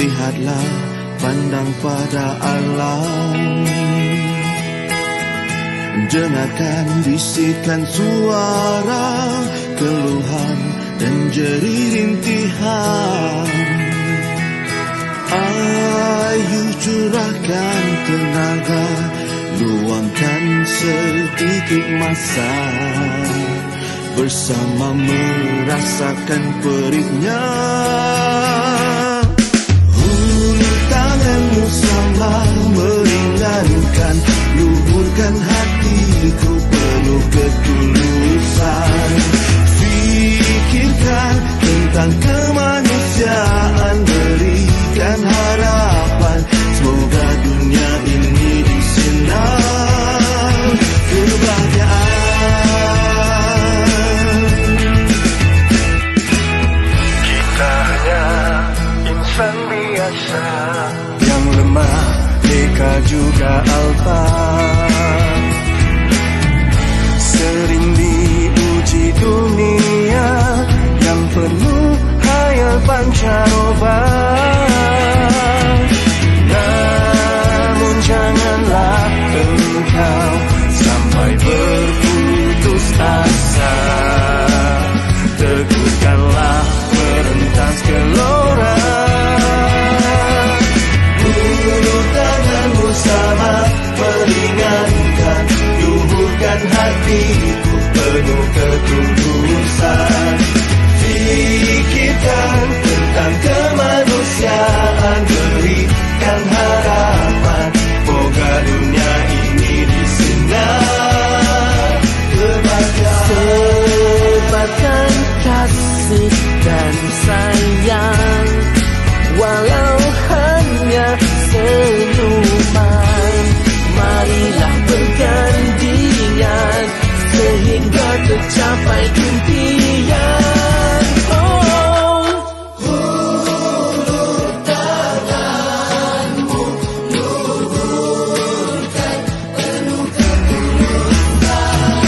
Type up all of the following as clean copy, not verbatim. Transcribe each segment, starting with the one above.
lihatlah, pandang pada alam. Dengarkan bisikan suara, keluhan dan jerih rintihan. Ayo curahkan tenaga, luangkan sedikit masa, bersama merasakan perihnya. Hulur tanganmu sama meringankan, luburkan hatiku penuh ketulusan. Fikirkan tentang kemanusiaan, berikan harapan, semoga dunia ini disinar kebahagiaan. Kita hanya insan biasa yang lemah, neka juga alpa, sering diuji dunia yang penuh hayal pancaroba. Namun janganlah engkau sampai berputus asa, teguhkanlah merentas gelora. Hulur tanganmu sama meringankan, luburkan hatiku penuh ketulusan. Fikirkan tentang kemanusiaan, berikan harapan, moga dunia ini disinar kebahagiaan. Sebarkan kasih dan sayang, walau hanya senyuman. Marilah bergantian sehingga tercapai impian. Oh, hulur tanganmu, luburkan penuh ketulusan.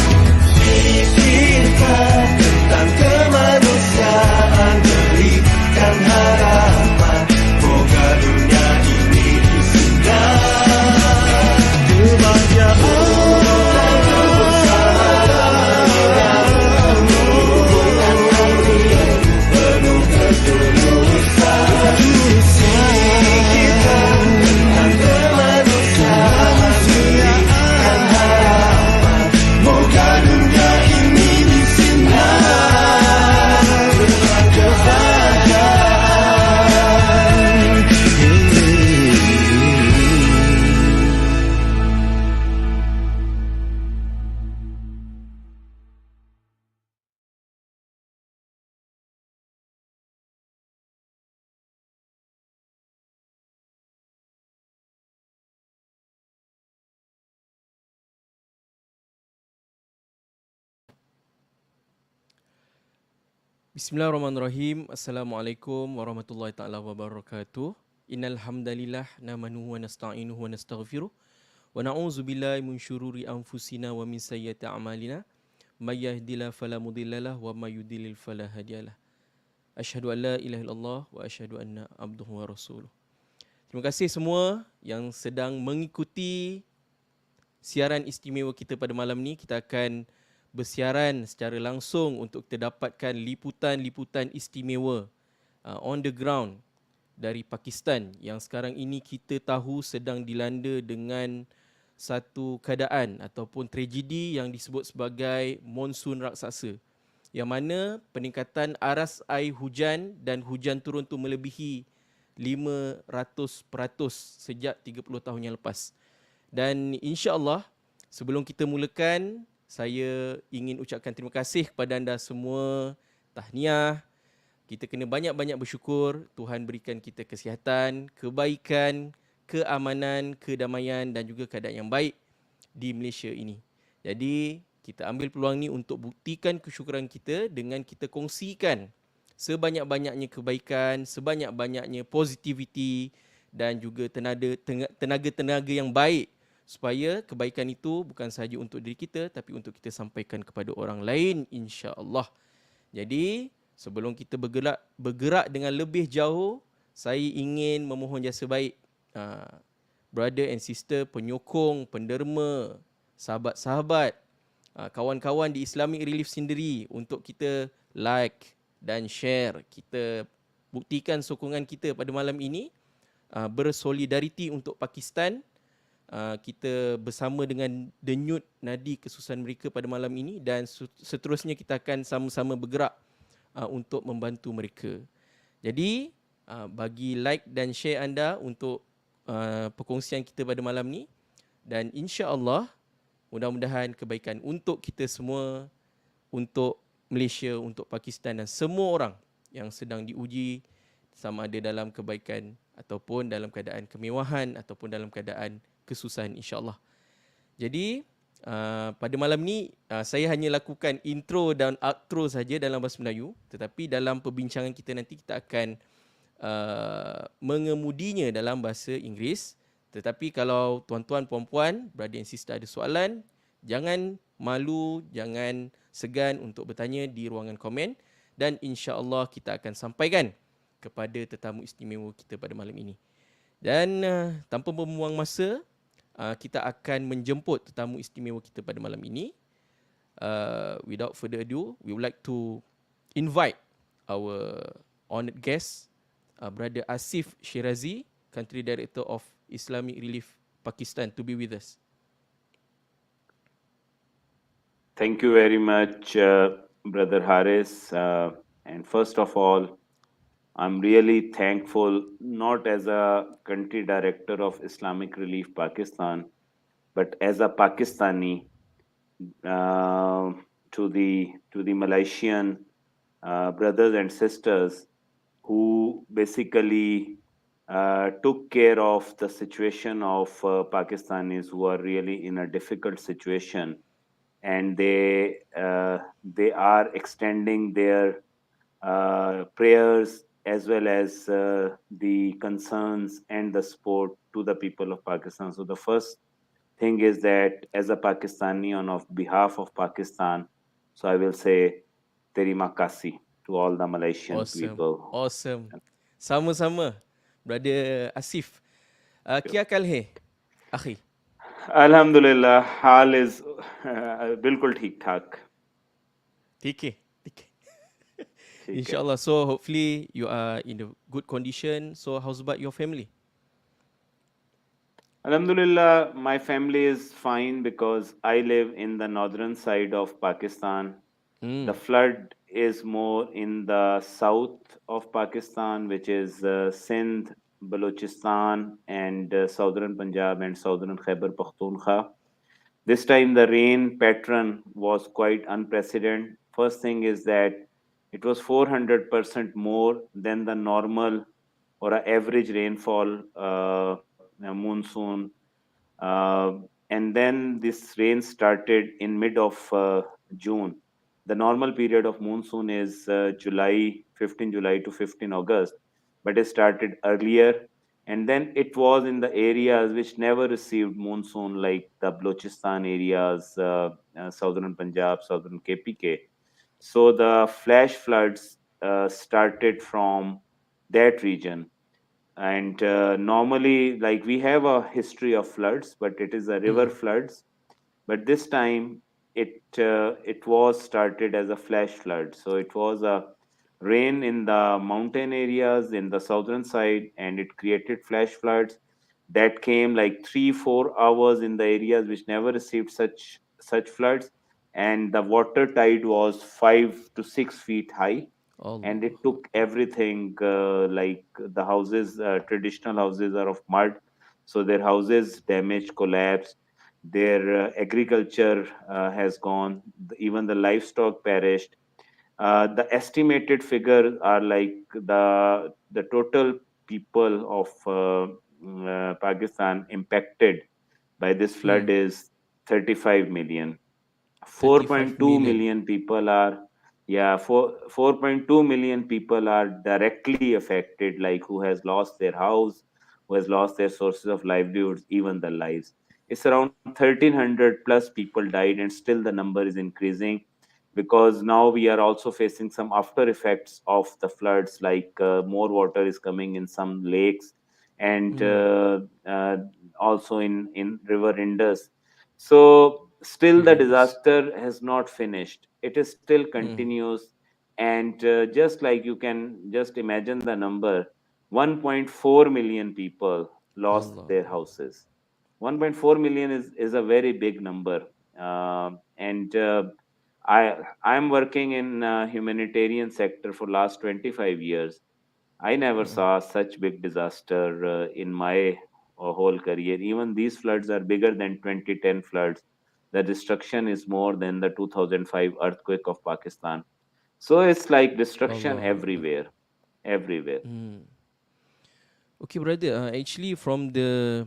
Fikirkan tentang kemanusiaan, berikan harapan, moga dunia ini disinar kebahagiaan. Bismillahirrahmanirrahim. Assalamualaikum warahmatullahi taala wabarakatuh. Innal hamdalillah nahmaduhu wa nasta'inuhu wa nastaghfiruh wa na'udzu billahi min syururi anfusina wa min sayyiati a'malina. May yahdihillahu fala mudhillalah wa may yudlil fala hadiyalah. Asyhadu an la ilaha illallah wa asyhadu anna abduhu wa rasuluh. Terima kasih semua yang sedang mengikuti siaran istimewa kita pada malam ni. Kita akan bersiaran secara langsung untuk kita dapatkan liputan-liputan istimewa on the ground dari Pakistan yang sekarang ini kita tahu sedang dilanda dengan satu keadaan ataupun tragedi yang disebut sebagai monsun raksasa, yang mana peningkatan aras air hujan dan hujan turun tu melebihi 500% sejak 30 tahun yang lepas. Dan insya-Allah sebelum kita mulakan, saya ingin ucapkan terima kasih kepada anda semua. Tahniah. Kita kena banyak-banyak bersyukur. Tuhan berikan kita kesihatan, kebaikan, keamanan, kedamaian dan juga keadaan yang baik di Malaysia ini. Jadi, kita ambil peluang ni untuk buktikan kesyukuran kita dengan kita kongsikan sebanyak-banyaknya kebaikan, sebanyak-banyaknya positivity dan juga tenaga-tenaga yang baik, supaya kebaikan itu bukan sahaja untuk diri kita tapi untuk kita sampaikan kepada orang lain, insya-Allah. Jadi sebelum kita bergerak dengan lebih jauh, saya ingin memohon jasa baik brother and sister, penyokong, penderma, sahabat-sahabat, kawan-kawan di Islamic Relief sendiri untuk kita like dan share. Kita buktikan sokongan kita pada malam ini, bersolidariti untuk Pakistan. Kita bersama dengan denyut nadi kesusahan mereka pada malam ini, dan seterusnya kita akan sama-sama bergerak untuk membantu mereka. Jadi bagi like dan share anda untuk perkongsian kita pada malam ni, dan insya-Allah mudah-mudahan kebaikan untuk kita semua, untuk Malaysia, untuk Pakistan dan semua orang yang sedang diuji, sama ada dalam kebaikan ataupun dalam keadaan kemewahan ataupun dalam keadaan kesusahan, insya-Allah. Jadi pada malam ni saya hanya lakukan intro dan outro saja dalam bahasa Melayu, tetapi dalam perbincangan kita nanti kita akan mengemudinya dalam bahasa Inggeris. Tetapi kalau tuan-tuan, puan-puan, brother and sister ada soalan, jangan malu, jangan segan untuk bertanya di ruangan komen, dan insya-Allah kita akan sampaikan kepada tetamu istimewa kita pada malam ini. Dan tanpa membuang masa, kita akan menjemput tetamu istimewa kita pada malam ini. Without further ado, we would like to invite our honoured guest, Brother Asif Shirazi, Country Director of Islamic Relief Pakistan, to be with us. Thank you very much, Brother Haris. And first of all, I'm really thankful, not as a country director of Islamic Relief Pakistan, but as a Pakistani, to the Malaysian brothers and sisters who basically took care of the situation of Pakistanis who are really in a difficult situation, and they are extending their prayers as well as the concerns and the support to the people of Pakistan. So the first thing is that as a Pakistani, on behalf of Pakistan, so I will say terima kasih to all the Malaysian people. Awesome. Sama-sama, Brother Asif. क्या कल है आखी? अल्हम्दुलिल्लाह, हाल is बिल्कुल ठीक ठाक. ठीक है. Inshallah. So hopefully you are in a good condition. So how's about your family? Alhamdulillah, my family is fine because I live in the northern side of Pakistan. The flood is more in the south of Pakistan, which is Sindh, Balochistan, and southern Punjab and southern Khyber Pakhtunkhwa. This time the rain pattern was quite unprecedented. First thing is that it was 400% more than the normal or average rainfall monsoon. And then this rain started in mid of June. The normal period of monsoon is 15 July to 15 August, but it started earlier. And then it was in the areas which never received monsoon, like the Balochistan areas, southern Punjab, southern KPK. So the flash floods started from that region. And normally, like, we have a history of floods, but it is a river floods. But this time it was started as a flash flood. So it was a rain in the mountain areas in the southern side, and it created flash floods that came like 3-4 hours in the areas which never received such floods, and the water tide was 5 to 6 feet high. And it took everything, like the houses, traditional houses are of mud, so their houses damaged, collapsed, their agriculture has gone, even the livestock perished. The estimated figures are like the total people of Pakistan impacted by this flood is 35 million. 4.2 million people are 4.2 million people are directly affected, like who has lost their house, who has lost their sources of livelihoods, even the lives. It's around 1300 plus people died, and still the number is increasing. because now we are also facing some after effects of the floods, like more water is coming in some lakes, and Mm. also in river Indus. So still the River Indus. disaster has not finished. It is still Mm. continuous, and just like you can just imagine the number, 1.4 million people lost Allah their Allah. houses. 1.4 million is a very big number. And I'm working in humanitarian sector for last 25 years. I never Mm-mm. saw such big disaster in my whole career. Even these floods are bigger than 2010 floods. The destruction is more than the 2005 earthquake of Pakistan. So it's like destruction Allah Allah. everywhere, everywhere. Mm. Okay, brother. Actually, from the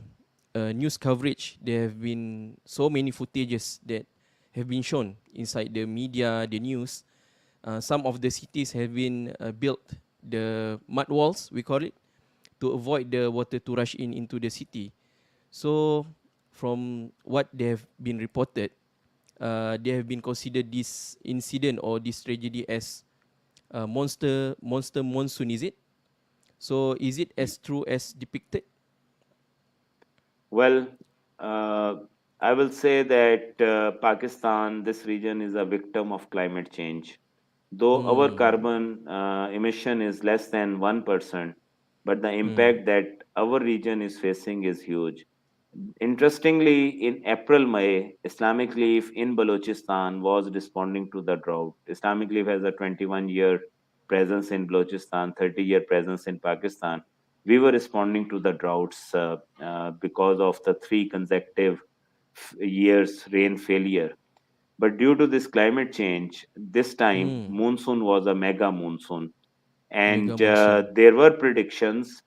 news coverage, there have been so many footages that have been shown inside the media, the news. Some of the cities have been built the mud walls, we call it, to avoid the water to rush in into the city. So, from what they have been reported, they have been considered this incident or this tragedy as monster monsoon. Is it? So, is it as true as depicted? Well, uh, I will say that Pakistan, this region, is a victim of climate change. Though our Mm. carbon emission is less than 1%, but the Mm. impact that our region is facing is huge. Interestingly, in April May, Islamic Leaf in Balochistan was responding to the drought. Islamic Leaf has a 21-year presence in Balochistan, 30-year presence in Pakistan. We were responding to the droughts because of the three consecutive years rain failure. But due to this climate change, this time Mm. monsoon was a mega monsoon, Mega and monsoon. there were predictions.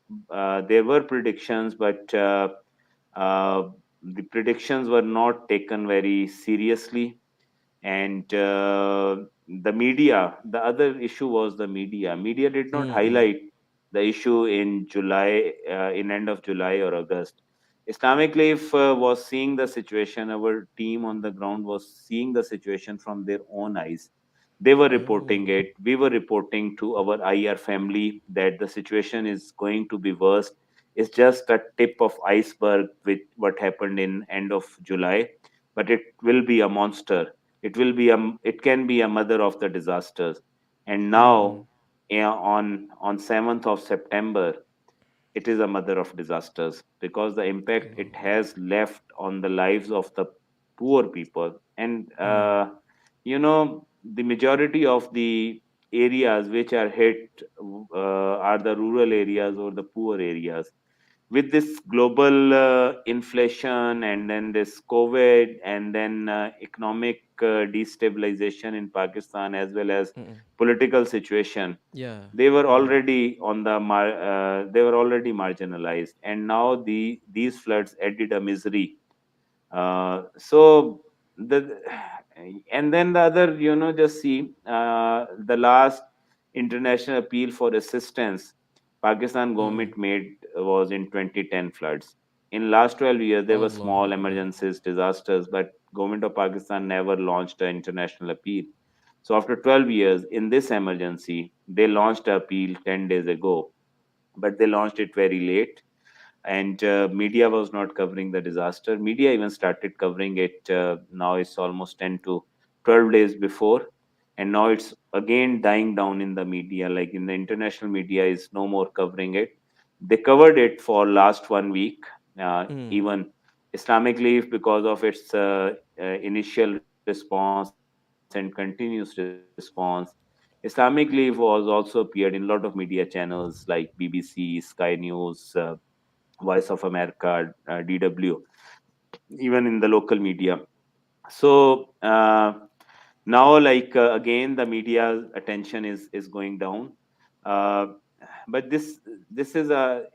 There were predictions, but uh, the predictions were not taken very seriously. And the other issue was the media did not Mm. highlight the issue in July, in end of July or August. Islamic Leaf was seeing the situation. Our team on the ground was seeing the situation from their own eyes. They were reporting Oh. it. We were reporting to our IR family that the situation is going to be worse. It's just a tip of iceberg with what happened in end of July, but it will be a monster. It can be a mother of the disasters. And Mm. now, yeah, on 7th of September, it is a mother of disasters because the impact Allah it Allah. has left on the lives of the poor people. And Mm. the majority of the areas which are hit are the rural areas or the poor areas. With this global inflation, and then this COVID, and then economic destabilization in Pakistan, as well as Mm. political situation, Yeah. they were Mm. already they were already marginalized, and now these floods added a misery. So the and then the other, just see the last international appeal for assistance Pakistan Mm. government made was in 2010 floods. In last 12 years, there were Allah small Allah. emergencies, disasters, but government of Pakistan never launched an international appeal. So after 12 years, in this emergency, they launched an appeal 10 days ago, but they launched it very late, and media was not covering the disaster. Media even started covering it, now it's almost 10 to 12 days before, and now it's again dying down in the media, like in the international media is no more covering it. They covered it for last 1 week. Mm. Even Islamic Leaf, because of its initial response and continuous response, Islamic Leaf was also appeared in a lot of media channels like BBC, Sky News, Voice of America, DW, even in the local media. So now, like again, the media's attention is going down. Uh, but this is a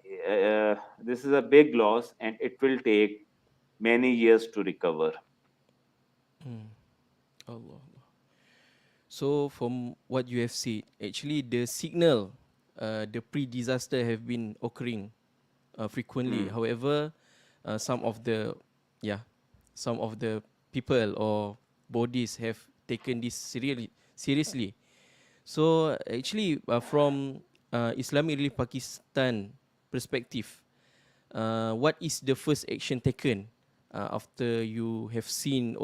big loss, and it will take many years to recover. Mm. Allah Allah. So from what you have said, actually the signal, the pre-disaster have been occurring frequently. Mm, However, some of the, yeah, some of the people or bodies have taken this seriously. So actually, from Islamic Relief Pakistan perspective, what is the first action taken after you have seen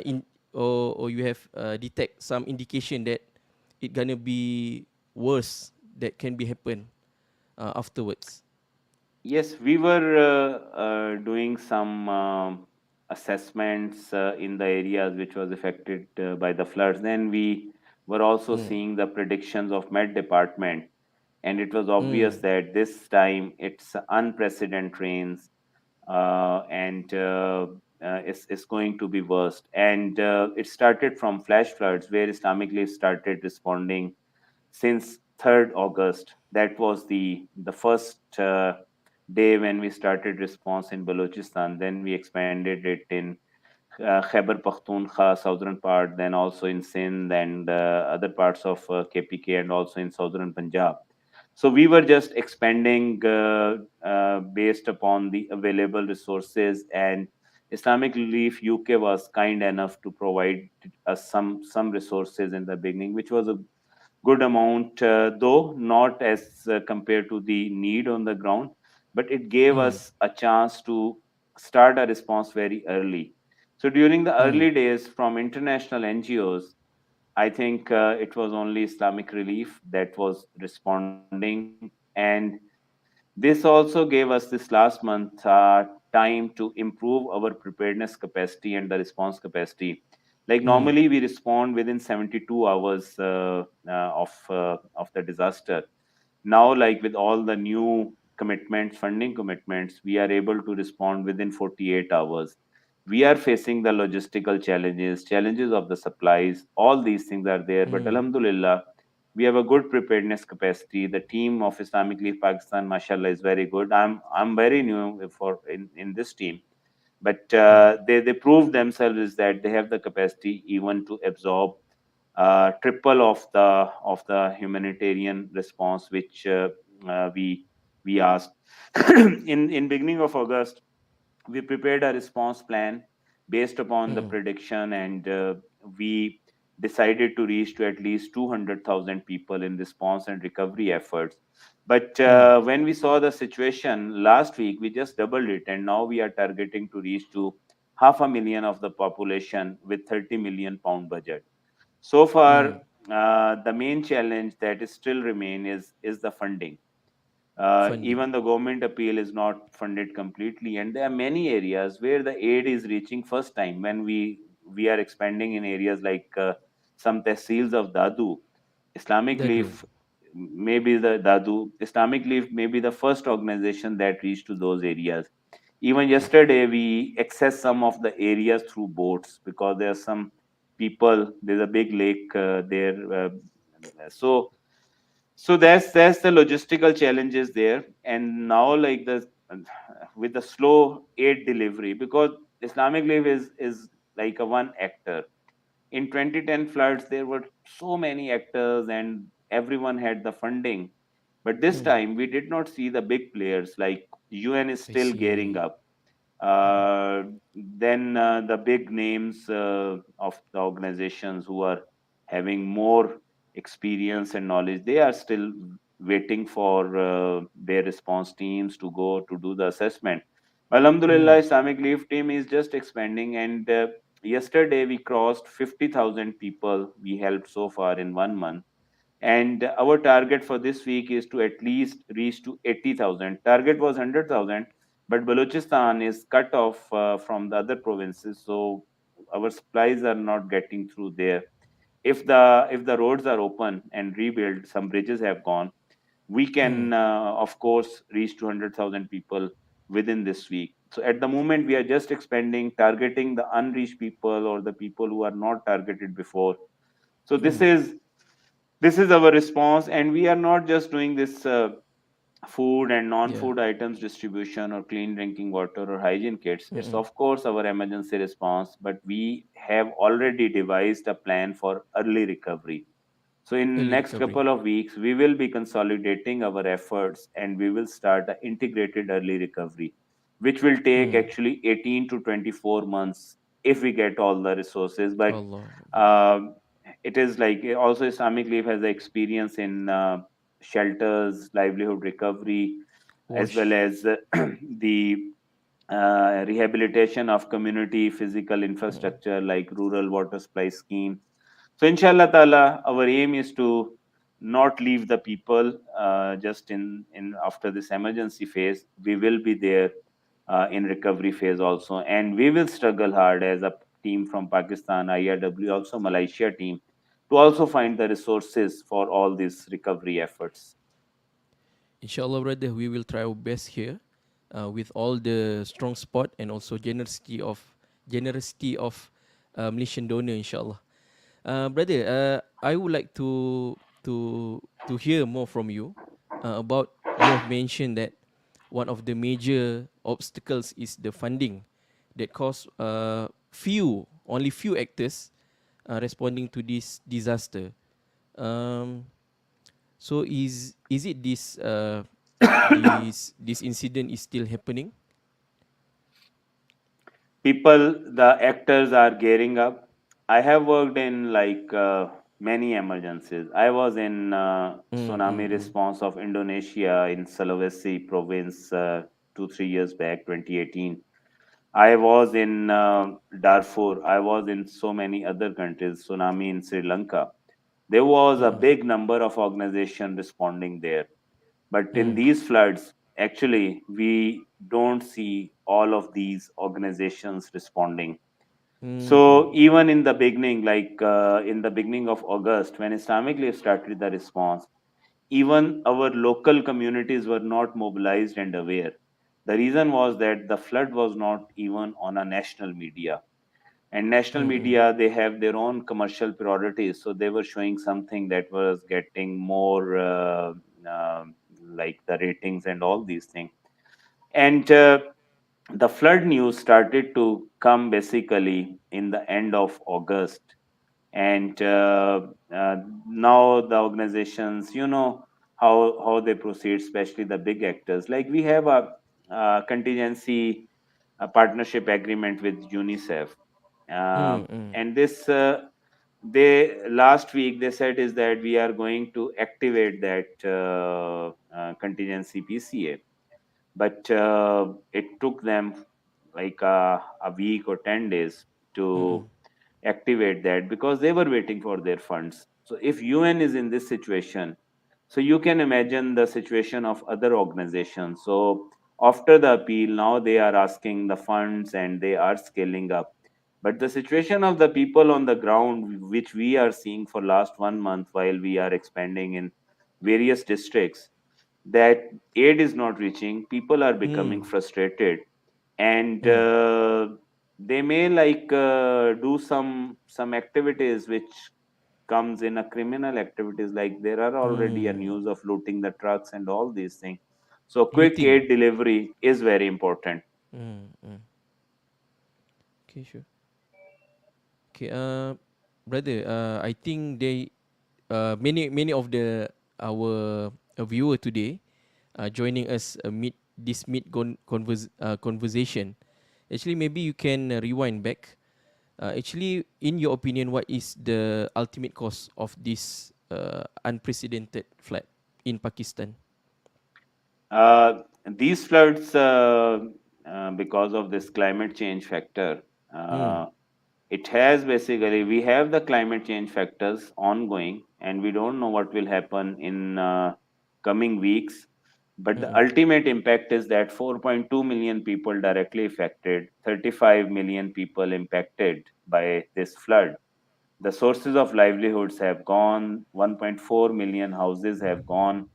in or you have detect some indication that it gonna be worse that can be happen afterwards? Yes, we were doing some assessments in the areas which was affected by the floods. Then we were also Mm. seeing the predictions of Met Department, and it was obvious Mm. that this time it's unprecedented rains, and it's going to be worst. And it started from flash floods, where Islamic League started responding since 3rd August. That was the first day when we started response in Balochistan. Then we expanded it in Khyber Pakhtunkhwa, southern part, then also in Sindh and other parts of KPK, and also in southern Punjab. So we were just expanding based upon the available resources, and Islamic Relief UK was kind enough to provide us some resources in the beginning, which was a good amount, though not as compared to the need on the ground, but it gave Mm. us a chance to start a response very early. So during the Mm. early days from international NGOs, I think it was only Islamic Relief that was responding, and this also gave us this last month time to improve our preparedness capacity and the response capacity. Like normally, Mm. we respond within 72 hours of the disaster. Now, like with all the new commitments, funding commitments, we are able to respond within 48 hours. We are facing the logistical challenges of the supplies. All these things are there, but Mm. Alhamdulillah, we have a good preparedness capacity. The team of Islamic League Pakistan, mashallah, is very good. I'm very new in this team, but Mm. they proved themselves is that they have the capacity even to absorb triple of the humanitarian response which we asked. In beginning of August, we prepared a response plan based upon the Mm. prediction, and we decided to reach to at least 200,000 people in response and recovery efforts. But Mm. when we saw the situation last week, we just doubled it, and now we are targeting to reach to half a million of the population with 30 million pound budget. So far, Mm. the main challenge that is still remain is the funding. Funding. Even the government appeal is not funded completely, and there are many areas where the aid is reaching first time. When we are expanding in areas like some tehsils of Dadu, Islamic Dadu. Leaf maybe the Dadu Islamic Leaf may be the first organization that reached to those areas. Even Okay. yesterday, we access some of the areas through boats because there are some people. There's a big lake there, so that's the logistical challenges there. And now, like the with the slow aid delivery, because Islamic Life is like a one actor. In 2010 floods, there were so many actors, and everyone had the funding. But this Mm. time, we did not see the big players. Like UN is I still gearing see. up. Mm. Then the big names of the organizations who are having more experience and knowledge, they are still waiting for their response teams to go to do the assessment. Alhamdulillah, Mm. Islamic Leaf team is just expanding, and yesterday we crossed 50,000 people we helped so far in 1 month, and our target for this week is to at least reach to 80,000. Target was 100,000, but Balochistan is cut off from the other provinces, so our supplies are not getting through there. If the roads are open and rebuilt, some bridges have gone, we Mm. can of course reach 200,000 people within this week. So at the moment, we are just expanding, targeting the unreached people or the people who are not targeted before. So this Mm. is this is our response, and we are not just doing this food and Yeah. non-food items distribution or clean drinking water or hygiene kits. It's Mm. of course our emergency response, but we have already devised a plan for early recovery. So in Early next recovery. couple of weeks, we will be consolidating our efforts, and we will start an integrated early recovery, which will take Mm. actually 18 to 24 months if we get all the resources. But Allah. um it is like also Islamic Relief has the experience in shelters, livelihood recovery, as well Wash. as the rehabilitation of community physical Mm. infrastructure like rural water supply scheme. So, inshallah ta'ala, our aim is to not leave the people just in after this emergency phase. We will be there in recovery phase also, and we will struggle hard as a team from Pakistan, IRW, also Malaysia team, to also find the resources for all these recovery efforts. Inshallah, brother, we will try our best here, with all the strong spot and also generosity of Malaysian donor. Inshallah, brother. I would like to hear more from you about, you have mentioned that one of the major obstacles is the funding that cause only few actors responding to this disaster. Um, so is it this incident is still happening? People, the actors are gearing up. I have worked in like many emergencies. I was in Mm, tsunami mm, mm, response of Indonesia in Sulawesi province 2 3 years back, 2018. I was in Darfur. I was in so many other countries. Tsunami in Sri Lanka. There was a mm, big number of organizations responding there. But in mm, these floods, actually, we don't see all of these organizations responding. mm, mm, So even in the beginning, like in the beginning of August, when Islamic Relief started the response, even our local communities were not mobilized and aware. The reason was that the flood was not even on a national media. And national mm, mm, media, they have their own commercial priorities. So they were showing something that was getting more uh, like the ratings and all these things. And the flood news started to come basically in the end of August. And now the organizations, how they proceed, especially the big actors. Like we have a contingency, a partnership agreement with UNICEF, uh, mm, mm, and this they last week they said is that we are going to activate that contingency PCA, but it took them like a week or 10 days mm, to activate that because they were waiting for their funds. So if UN is in this situation, so you can imagine the situation of other organizations. So after the appeal, now they are asking the funds and they are scaling up. But the situation of the people on the ground, which we are seeing for last 1 month while we are expanding in various districts, that aid is not reaching. People are becoming mm, frustrated, and mm, they may like do some activities which comes in a criminal activities, like there are already a mm. news of looting the trucks and all these things. So quick Looting. aid delivery is very important. Mm, mm. Okay, sure. Okay, brother, I think many of the our viewer today joining us mid this conversation. Actually, maybe you can rewind back. Actually, in your opinion, what is the ultimate cause of this unprecedented flood in Pakistan? These floods, because of this climate change factor, Mm, uh, it has basically, we have the climate change factors ongoing, and we don't know what will happen in coming weeks. But the mm, ultimate impact is that 4.2 million people directly affected, 35 million people impacted by this flood. The sources of livelihoods have gone, 1.4 million houses have gone.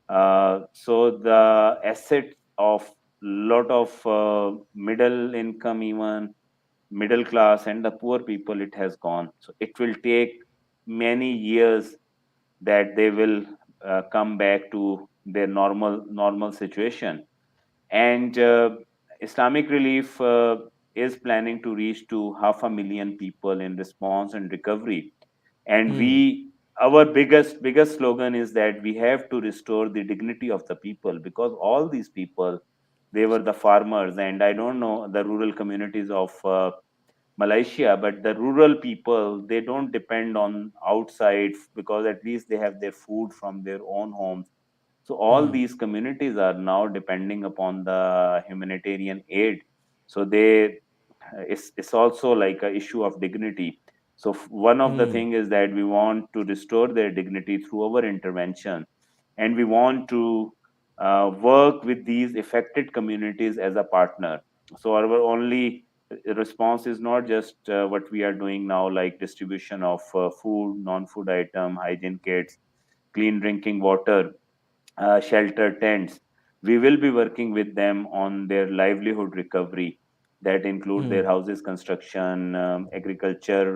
So the asset of lot of middle income, even middle class and the poor people, it has gone. So it will take many years that they will come back to their normal situation. And Islamic Relief is planning to reach to 500,000 people in response and recovery. And mm. our biggest slogan is that we have to restore the dignity of the people, because all these people, they were the farmers, and I don't know the rural communities of Malaysia, but the rural people, they don't depend on outside because at least they have their food from their own homes. So all Mm. these communities are now depending upon the humanitarian aid. So they, it's also like a issue of dignity. So one of the Mm. thing is that we want to restore their dignity through our intervention, and we want to work with these affected communities as a partner. So our only response is not just what we are doing now, like distribution of food, non-food item, hygiene kits, clean drinking water, shelter tents. We will be working with them on their livelihood recovery, that include their Mm. houses construction, agriculture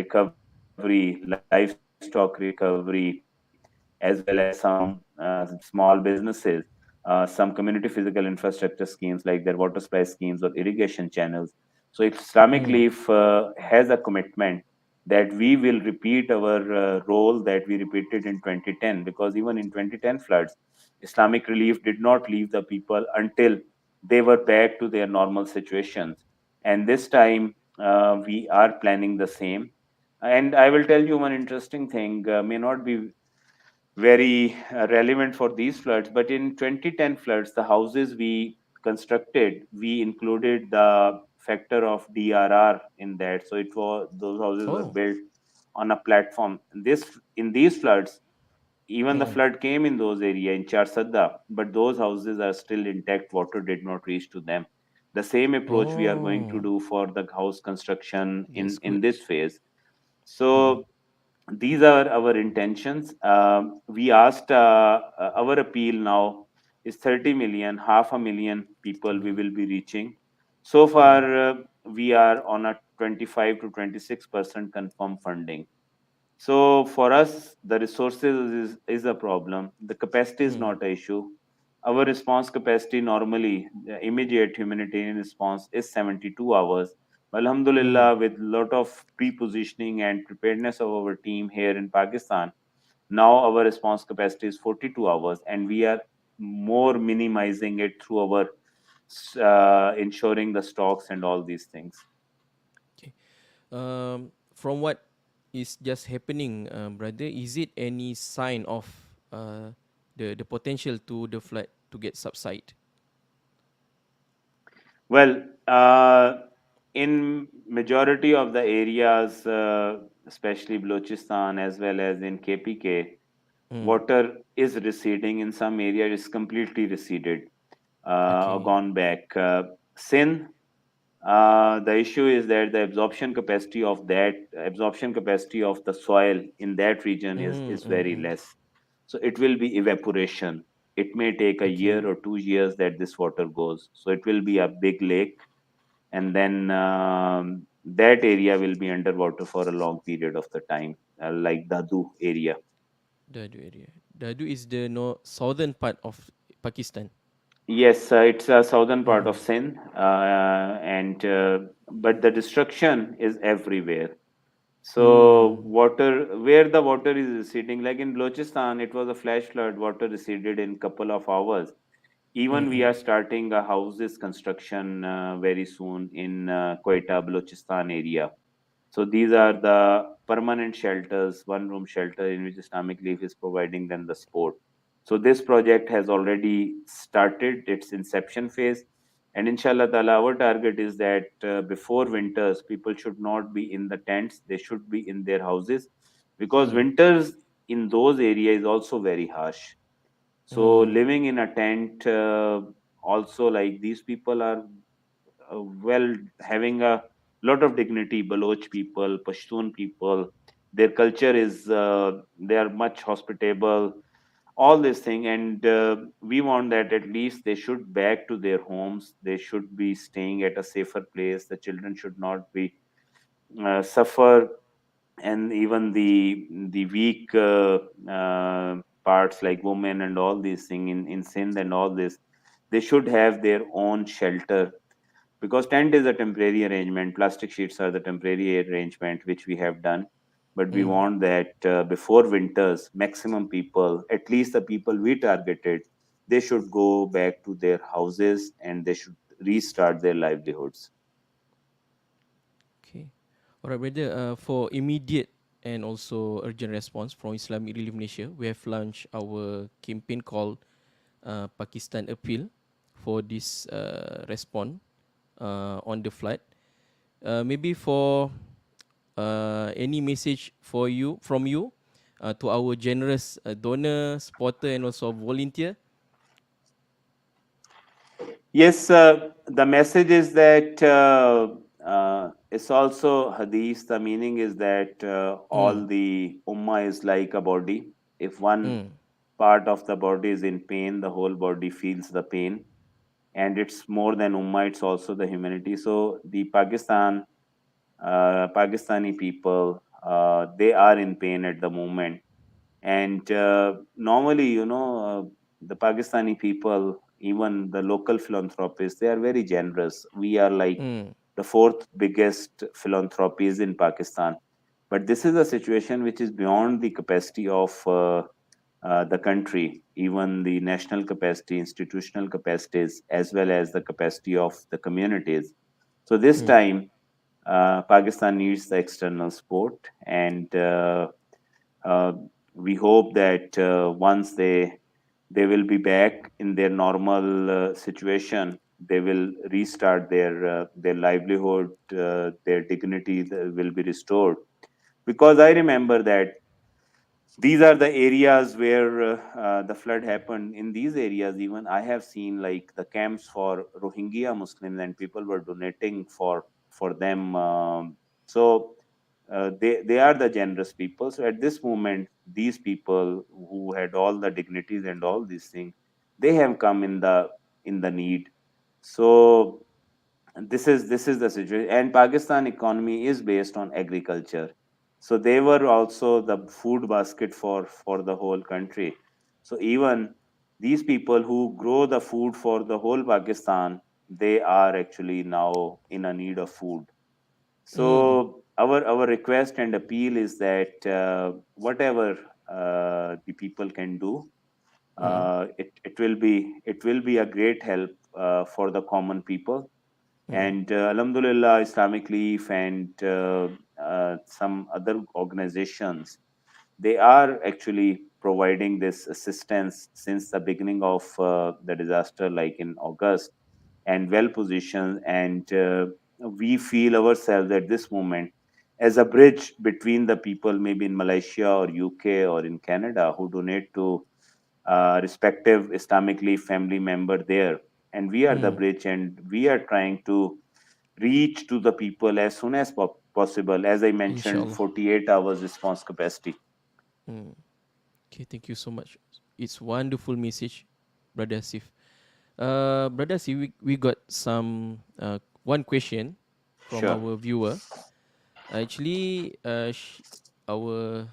recovery, livestock recovery, as well as some small businesses, some community physical infrastructure schemes like their water supply schemes or irrigation channels. So Islamic Leaf Mm. has a commitment that we will repeat our role that we repeated in 2010, because even in 2010 floods, Islamic Relief did not leave the people until they were back to their normal situations. And this time, we are planning the same. And I will tell you one interesting thing, may not be very relevant for these floods, but in 2010 floods, the houses we constructed, we included the factor of DRR in that. So it was, those houses were Oh. built on a platform. This, in these floods, even the Mm. flood came in those area in Charsadda, but those houses are still intact. Water did not reach to them. The same approach we are going to Oh. do for the house construction That's in good. this phase. Mm. So these are our intentions. We asked, our appeal now is 30 million, half a million 30 people we million. will be reaching. So Mm. far, we are on a 25 to 26% confirmed funding. So for us, the resources is a problem. The capacity is Mm. not an issue. Our response capacity normally, the immediate humanitarian response is 72 hours. Mm. Alhamdulillah, with lot of pre-positioning and preparedness of our team here in Pakistan, now our response capacity is 42 hours, and we are more minimizing it through our ensuring the stocks and all these things. Okay. From what is just happening, brother, is it any sign of the potential to the flood to get subside? Well, in majority of the areas, especially Balochistan as well as in KPK, Mm. water is receding. In some areas, it's completely receded, Okay. gone back. Sindh, the issue is that the absorption capacity of the soil in that region Mm. is Mm. very Mm. less. So it will be evaporation. It may take a Okay. year or 2 years that this water goes. So it will be a big lake, and then that area will be underwater for a long period of the time, like Dadu area. Dadu area. Dadu is the no southern part of Pakistan. Yes, it's a southern part Mm. of Sindh, and but the destruction is everywhere. So Mm. water, where the water is receding, like in Balochistan, it was a flash flood. Water receded in couple of hours. Mm. Even we Mm. are starting a houses construction very soon in Quetta, Balochistan area. So these are the permanent shelters, one room shelter in which Islamic Leaf is providing them the support. So this project has already started its inception phase. And inshallah ta'ala, our target is that before winters, people should not be in the tents, they should be in their houses, because Mm. winters in those areas is also very harsh. So Mm. living in a tent, also, like, these people are well, having a lot of dignity. Baloch people, Pashtun people, their culture is, they are much hospitable, all this thing. And we want that at least they should back to their homes, they should be staying at a safer place, the children should not be suffer. And even the weak parts like women and all these things in Sindh and all this, they should have their own shelter, because tent is a temporary arrangement, plastic sheets are the temporary arrangement which we have done. But we Mm. want that before winters, maximum people, at least the people we targeted, they should go back to their houses and they should restart their livelihoods. Alright, brother. For immediate and also urgent response from Islamic Relief Malaysia, we have launched our campaign called Pakistan Appeal for this response on the flood. Maybe for any message for you from you to our generous donor, supporter, and also volunteer. Yes, the message is that it's also hadith. The meaning is that all Mm, the ummah is like a body. If one mm, part of the body is in pain, the whole body feels the pain. And it's more than ummah, it's also the humanity. So the Pakistani people, they are in pain at the moment. And normally, the Pakistani people, even the local philanthropists, they are very generous. We are like mm, the fourth biggest philanthropies in Pakistan. But this is a situation which is beyond the capacity of the country, even the national capacity, institutional capacities, as well as the capacity of the communities. So this mm, time, Pakistan needs the external support, and uh, we hope that once they will be back in their normal situation, they will restart their livelihood, their dignity will be restored. Because I remember that these are the areas where the flood happened. In these areas, even I have seen like the camps for Rohingya Muslims, and people were donating for them. So they are the generous people. So at this moment, these people who had all the dignities and all these things, they have come in the need. So this is the situation, and Pakistan economy is based on agriculture. So they were also the food basket for the whole country. So even these people who grow the food for the whole Pakistan, they are actually now in a need of food. So mm, our request and appeal is that whatever the people can do, mm, it will be a great help for the common people. mm, And Alhamdulillah, Islamic Leaf and some other organizations, they are actually providing this assistance since the beginning of the disaster, like in August, and well positioned. And we feel ourselves at this moment as a bridge between the people, maybe in Malaysia or UK or in Canada, who donate to respective Islamic Leaf family member there. And we are the mm. bridge, and we are trying to reach to the people as soon as possible. As I mentioned, Inshallah. 48 hours response capacity. Mm. Okay, thank you so much. It's wonderful message, Brother Asif. Brother Asif, we got some one question from Sure. our viewer. Actually, our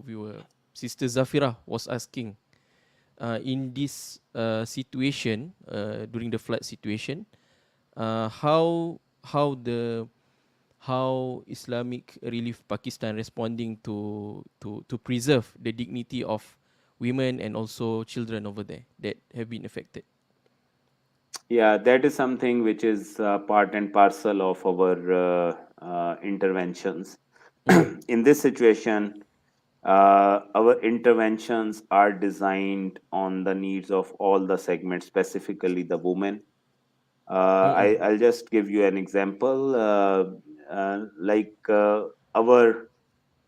viewer, Sister Zafira, was asking, in this situation, during the flood situation, how Islamic Relief Pakistan responding to preserve the dignity of women and also children over there that have been affected. Yeah, that is something which is part and parcel of our interventions. Mm, In this situation, our interventions are designed on the needs of all the segments, specifically the women. mm, I'll just give you an example. Like our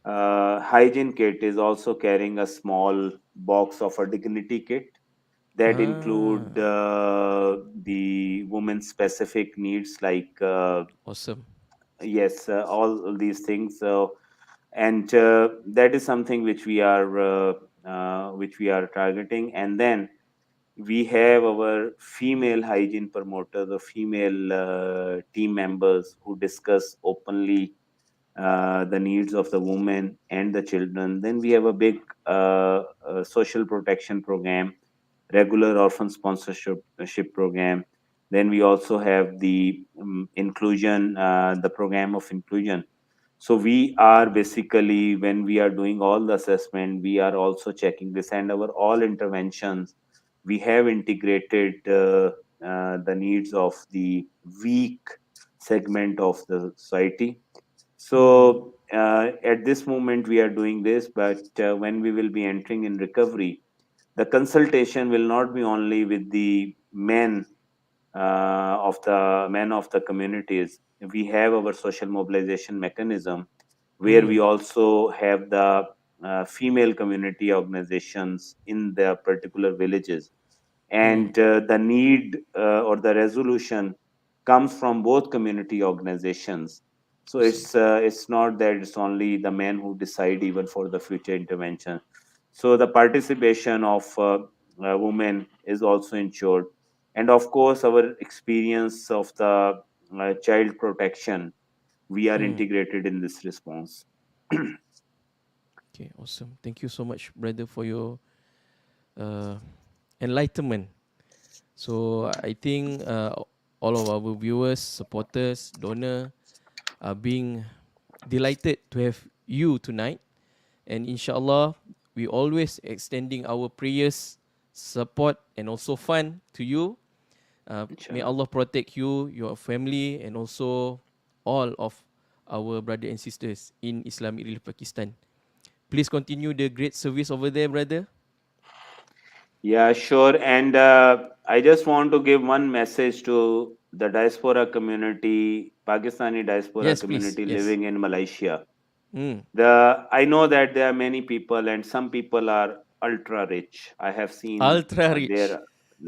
hygiene kit is also carrying a small box of a dignity kit that include ah, the women's specific needs, like awesome. yes, all these things. So, and that is something which we are targeting. And then we have our female hygiene promoters, or female team members, who discuss openly the needs of the women and the children. Then we have a big social protection program, regular orphan sponsorship program. Then we also have the inclusion, the program of inclusion. So we are basically, when we are doing all the assessment, we are also checking this, and our all interventions, we have integrated the needs of the weak segment of the society. So at this moment we are doing this, but when we will be entering in recovery, the consultation will not be only with the men of the communities. We have our social mobilization mechanism where we also have the female community organizations in the particular villages, and the need or the resolution comes from both community organizations. So Awesome. it's not that it's only the men who decide even for the future intervention. So the participation of women is also ensured, and of course our experience of the child protection, we are integrated in this response. Okay, awesome. Thank you so much, brother, for your uh, enlightenment. So I think all of our viewers, supporters, donor are being delighted to have you tonight. And inshallah, we always extending our prayers, support, and also fun to you. May Inshallah. Allah protect you, your family, and also all of our brother and sisters in Islamic Relief Pakistan. Please continue the great service over there, brother. Yeah, sure. And I just want to give one message to the diaspora community, Pakistani diaspora Yes, please. community Yes. living in Malaysia. Mm. I know that there are many people, and some people are ultra rich. Ultra rich.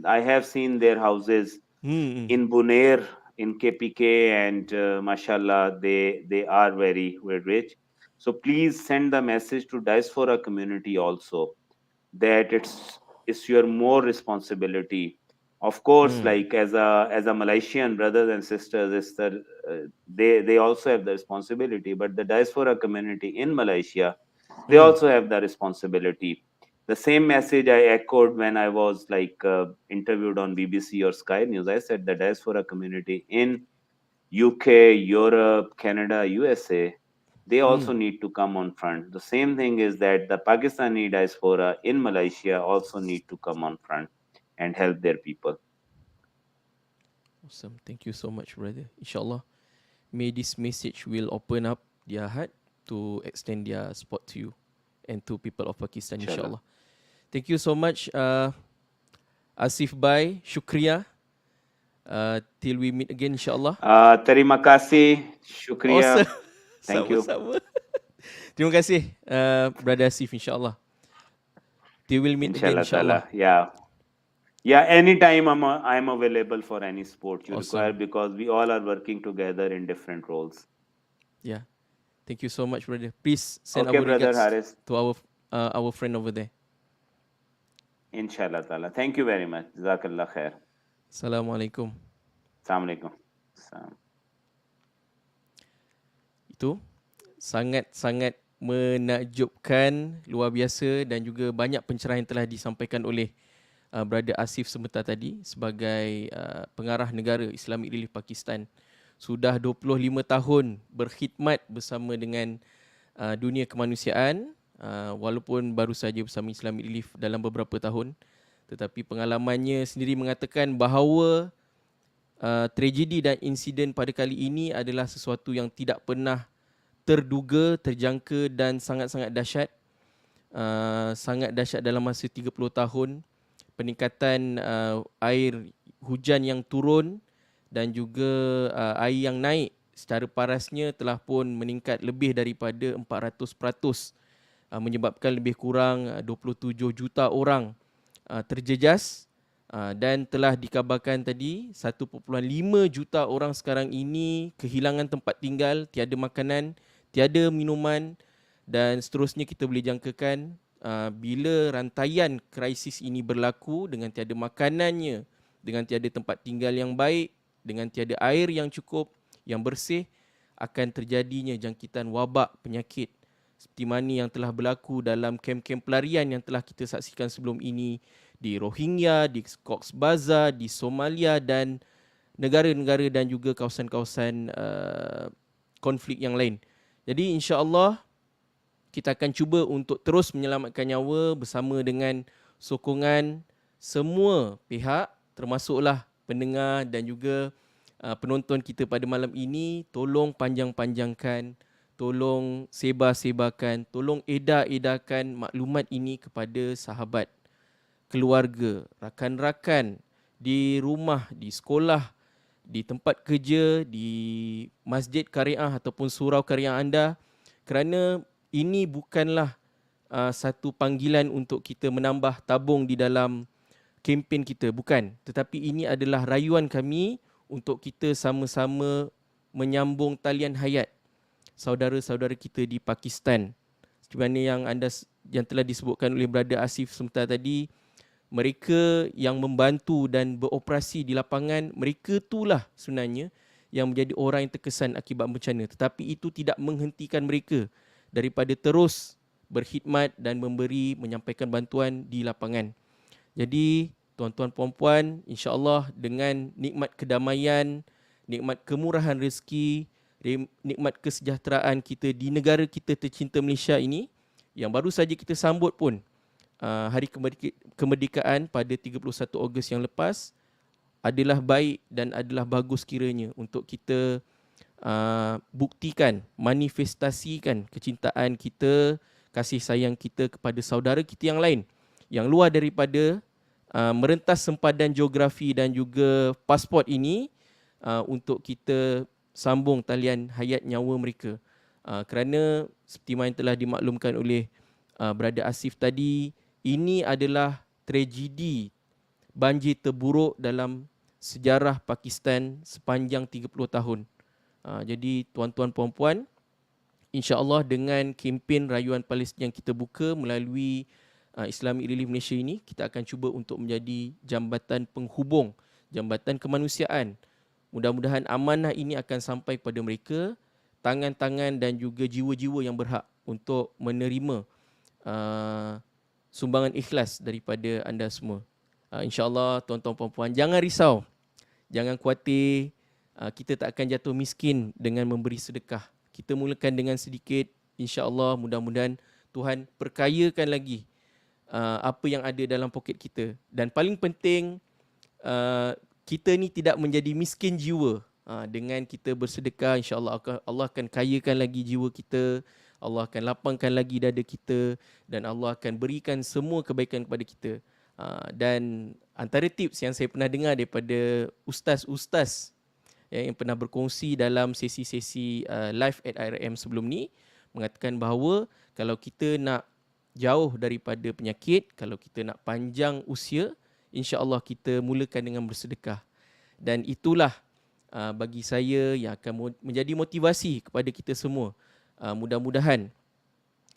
I have seen their houses Mm. in Bunair, in KPK, and mashallah, they are very very rich. So please send the message to diaspora community also that it's your more responsibility. Of course, Mm. like as a Malaysian brothers and sisters, they also have the responsibility, but the diaspora community in Malaysia, they Mm. also have the responsibility. The same message I echoed when I was like interviewed on BBC or Sky News. I said the diaspora community in UK, Europe, Canada, USA, they also Mm. need to come on front. The same thing is that the Pakistani diaspora in Malaysia also need to come on front and help their people. Awesome. Thank you so much, brother. Inshallah, may this message will open up their heart to extend their support to you and to people of Pakistan, Inshallah. inshallah. Thank you so much, Asif Bhai. Shukriya. Till we meet again, inshallah. Terima kasih, Awesome. shukriya. Thank you. Sama-sama. Terima kasih, Brother Asif, inshallah. Till we'll meet again, Inshallah inshallah. Taala. Yeah. Yeah, anytime I'm available for any sport you require, Awesome. because we all are working together in different roles. Yeah. Thank you so much, brother. Please send Okay, our brother regards Haris. to our friend over there. Inshallah Taala. Thank you very much. Jazakallah khair. Assalamualaikum. Assalamualaikum. Assalam. Itu sangat-sangat menakjubkan, luar biasa, dan juga banyak pencerahan yang telah disampaikan oleh Brother Asif sebentar tadi sebagai pengarah negara Islamic Relief Pakistan. Sudah 25 tahun berkhidmat bersama dengan dunia kemanusiaan, walaupun baru saja bersama Islamic Relief dalam beberapa tahun, tetapi pengalamannya sendiri mengatakan bahawa tragedi dan insiden pada kali ini adalah sesuatu yang tidak pernah terduga, terjangka dan sangat-sangat dahsyat. Sangat dahsyat dalam masa 30 tahun. Peningkatan air hujan yang turun dan juga air yang naik secara parasnya telah pun meningkat lebih daripada 400%, menyebabkan lebih kurang 27 juta orang terjejas, dan telah dikabarkan tadi 1.5 juta orang sekarang ini kehilangan tempat tinggal, tiada makanan, tiada minuman, dan seterusnya kita boleh jangkakan bila rantaian krisis ini berlaku dengan tiada makanannya, dengan tiada tempat tinggal yang baik, dengan tiada air yang cukup, yang bersih, akan terjadinya jangkitan wabak penyakit seperti mana yang telah berlaku dalam kem-kem pelarian yang telah kita saksikan sebelum ini di Rohingya, di Cox's Bazar, di Somalia dan negara-negara dan juga kawasan-kawasan konflik yang lain. Jadi insya-Allah kita akan cuba untuk terus menyelamatkan nyawa bersama dengan sokongan semua pihak, termasuklah pendengar dan juga penonton kita pada malam ini. Tolong panjang-panjangkan tolong sebar-sebarkan, tolong edar-edarkan maklumat ini kepada sahabat, keluarga, rakan-rakan, di rumah, di sekolah, di tempat kerja, di masjid Qariah ataupun surau Qariah anda, kerana ini bukanlah satu panggilan untuk kita menambah tabung di dalam kempen kita, bukan. Tetapi ini adalah rayuan kami untuk kita sama-sama menyambung talian hayat saudara-saudara kita di Pakistan. Seperti mana yang telah disebutkan oleh Brother Asif sebentar tadi, mereka yang membantu dan beroperasi di lapangan, mereka itulah sebenarnya yang menjadi orang yang terkesan akibat bencana. Tetapi itu tidak menghentikan mereka daripada terus berkhidmat dan menyampaikan bantuan di lapangan. Jadi tuan-tuan puan-puan, insya-Allah dengan nikmat kedamaian, nikmat kemurahan rezeki, nikmat kesejahteraan kita di negara kita tercinta Malaysia ini, yang baru saja kita sambut pun hari kemerdekaan pada 31 Ogos yang lepas, adalah baik dan adalah bagus kiranya untuk kita buktikan, manifestasikan kecintaan kita, kasih sayang kita kepada saudara kita yang lain yang luar daripada merentas sempadan geografi dan juga pasport ini, untuk kita sambung talian hayat nyawa mereka. Kerana seperti mana telah dimaklumkan oleh Brother Asif tadi, ini adalah tragedi banjir terburuk dalam sejarah Pakistan sepanjang 30 tahun. Jadi tuan-tuan puan-puan, insya-Allah dengan kempen rayuan Palestin yang kita buka melalui Islamic Relief Malaysia ini, kita akan cuba untuk menjadi jambatan penghubung, jambatan kemanusiaan. Mudah-mudahan amanah ini akan sampai kepada mereka, tangan-tangan dan juga jiwa-jiwa yang berhak untuk menerima sumbangan ikhlas daripada anda semua. InsyaAllah tuan-tuan puan-puan, jangan risau, jangan khawatir, kita tak akan jatuh miskin dengan memberi sedekah. Kita mulakan dengan sedikit, insyaAllah mudah-mudahan Tuhan perkayakan lagi apa yang ada dalam poket kita. Dan paling penting, kita ni tidak menjadi miskin jiwa. Dengan kita bersedekah, insyaAllah Allah akan kayakan lagi jiwa kita, Allah akan lapangkan lagi dada kita, dan Allah akan berikan semua kebaikan kepada kita. Dan antara tips yang saya pernah dengar daripada ustaz-ustaz yang pernah berkongsi dalam sesi-sesi live at IRM sebelum ni, mengatakan bahawa kalau kita nak jauh daripada penyakit, kalau kita nak panjang usia, insya-Allah kita mulakan dengan bersedekah. Dan itulah bagi saya yang akan menjadi motivasi kepada kita semua. Mudah-mudahan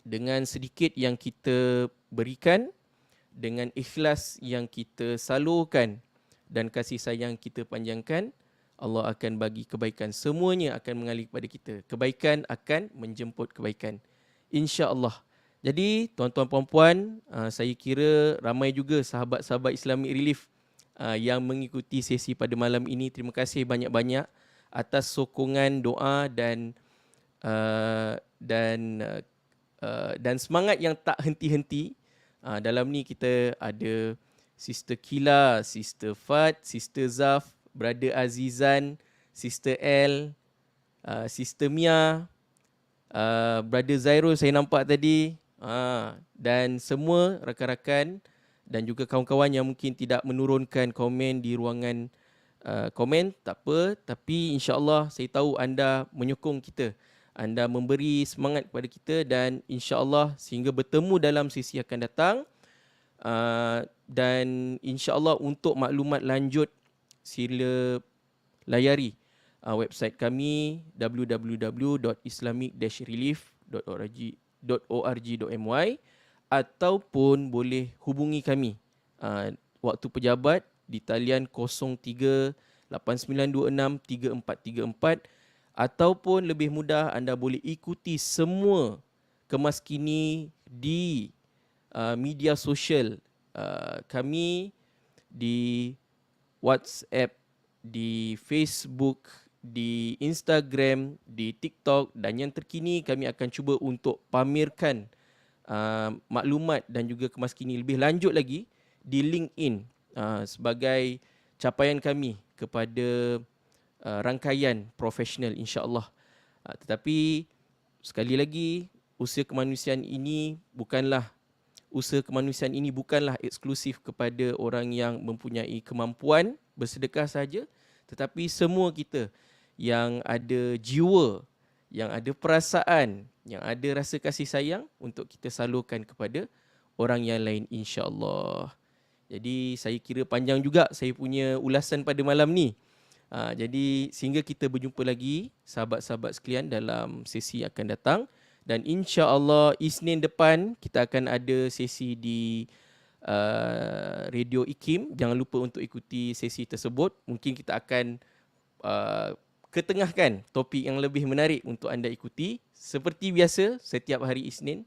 dengan sedikit yang kita berikan, dengan ikhlas yang kita salurkan dan kasih sayang kita panjangkan, Allah akan bagi kebaikan. Semuanya akan mengalir kepada kita. Kebaikan akan menjemput kebaikan, insya-Allah. Jadi tuan-tuan puan-puan, saya kira ramai juga sahabat-sahabat Islamic Relief yang mengikuti sesi pada malam ini. Terima kasih banyak-banyak atas sokongan, doa dan semangat yang tak henti-henti. Dalam ni kita ada Sister Kila, Sister Fat, Sister Zaf, Brother Azizan, Sister L, Sister Mia, Brother Zairul saya nampak tadi, dan semua rakan-rakan dan juga kawan-kawan yang mungkin tidak menurunkan komen di ruangan komen, tak apa, tapi insya-Allah saya tahu anda menyokong kita, anda memberi semangat kepada kita, dan insya-Allah sehingga bertemu dalam sesi akan datang. Dan insya-Allah untuk maklumat lanjut sila layari website kami www.islamic-relief.org.my, ataupun boleh hubungi kami waktu pejabat di talian 03 8926 3434, ataupun lebih mudah anda boleh ikuti semua kemas kini di media sosial kami, di WhatsApp, di Facebook, di Instagram, di TikTok, dan yang terkini kami akan cuba untuk pamerkan maklumat dan juga kemas kini lebih lanjut lagi di LinkedIn sebagai capaian kami kepada rangkaian profesional, insya-Allah. Tetapi sekali lagi, usaha kemanusiaan ini bukanlah eksklusif kepada orang yang mempunyai kemampuan bersedekah saja, tetapi semua kita yang ada jiwa, yang ada perasaan, yang ada rasa kasih sayang untuk kita salurkan kepada orang yang lain, insya-Allah. Jadi saya kira panjang juga saya punya ulasan pada malam ni. Jadi sehingga kita berjumpa lagi sahabat-sahabat sekalian dalam sesi akan datang. Dan insya-Allah Isnin depan kita akan ada sesi di Radio IKIM. Jangan lupa untuk ikuti sesi tersebut. Mungkin kita akan ketengahkan topik yang lebih menarik untuk anda ikuti. Seperti biasa, setiap hari Isnin,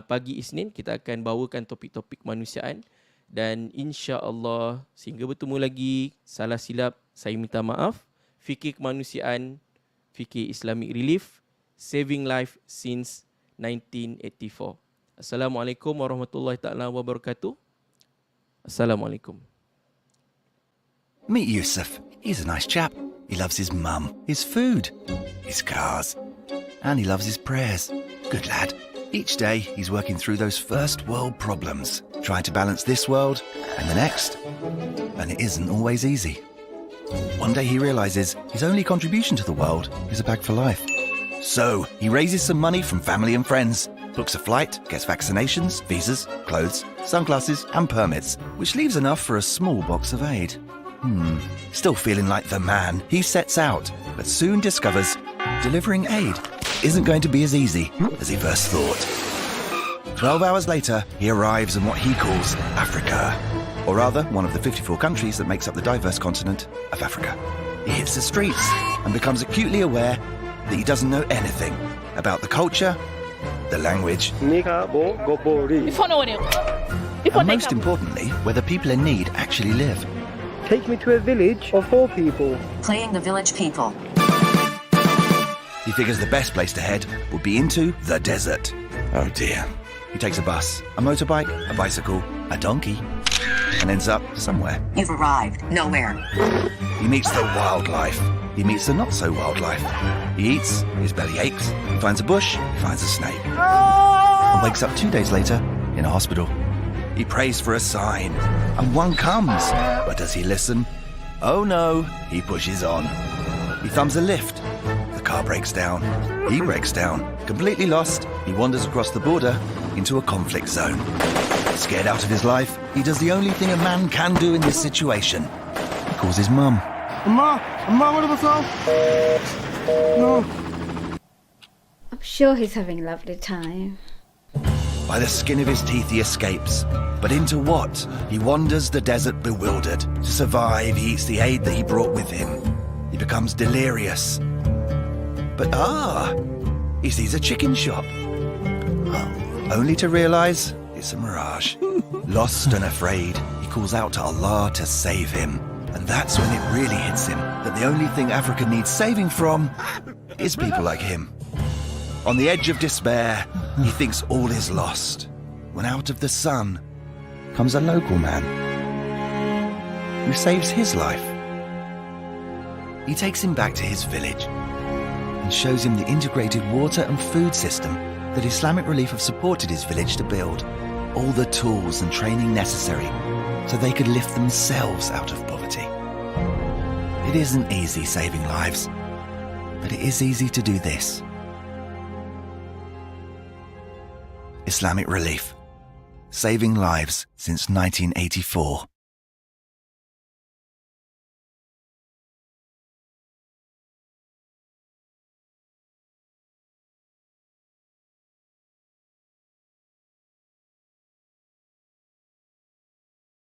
pagi Isnin, kita akan bawakan topik-topik kemanusiaan. Dan insya-Allah sehingga bertemu lagi, salah silap saya minta maaf. Fikir kemanusiaan, fikir Islamic relief, saving life since 1984. Assalamualaikum warahmatullahi taala wabarakatuh. Assalamualaikum. Meet Yusuf. He's a nice chap. He loves his mum, his food, his cars, and he loves his prayers. Good lad. Each day he's working through those first world problems, trying to balance this world and the next. And it isn't always easy. One day he realizes his only contribution to the world is a bag for life. So he raises some money from family and friends, books a flight, gets vaccinations, visas, clothes, sunglasses and permits, which leaves enough for a small box of aid. Still feeling like the man, he sets out, but soon discovers delivering aid isn't going to be as easy as he first thought. 12 hours later, he arrives in what he calls Africa, or rather, one of the 54 countries that makes up the diverse continent of Africa. He hits the streets and becomes acutely aware that he doesn't know anything about the culture, the language, and most importantly, where the people in need actually live. Take me to a village of 4 people. Playing the village people. He figures the best place to head would be into the desert. Oh dear. He takes a bus, a motorbike, a bicycle, a donkey, and ends up somewhere. You've arrived. Nowhere. He meets the wildlife. He meets the not-so-wildlife. He eats, his belly aches, he finds a bush, he finds a snake. And wakes up 2 days later in a hospital. He prays for a sign, and one comes. But does he listen? Oh no, he pushes on. He thumbs a lift. The car breaks down. He breaks down. Completely lost, he wanders across the border into a conflict zone. Scared out of his life, he does the only thing a man can do in this situation. He calls his mum. Amma, what was that? No. I'm sure he's having a lovely time. By the skin of his teeth he escapes. But into what? He wanders the desert bewildered. To survive, he eats the aid that he brought with him. He becomes delirious. But he sees a chicken shop. Only to realise it's a mirage. Lost and afraid, he calls out to Allah to save him. And that's when it really hits him that the only thing Africa needs saving from is people like him. On the edge of despair, he thinks all is lost, when out of the sun comes a local man who saves his life. He takes him back to his village and shows him the integrated water and food system that Islamic Relief have supported his village to build, all the tools and training necessary so they could lift themselves out of poverty. It isn't easy saving lives, but it is easy to do this. Islamic Relief, saving lives since 1984.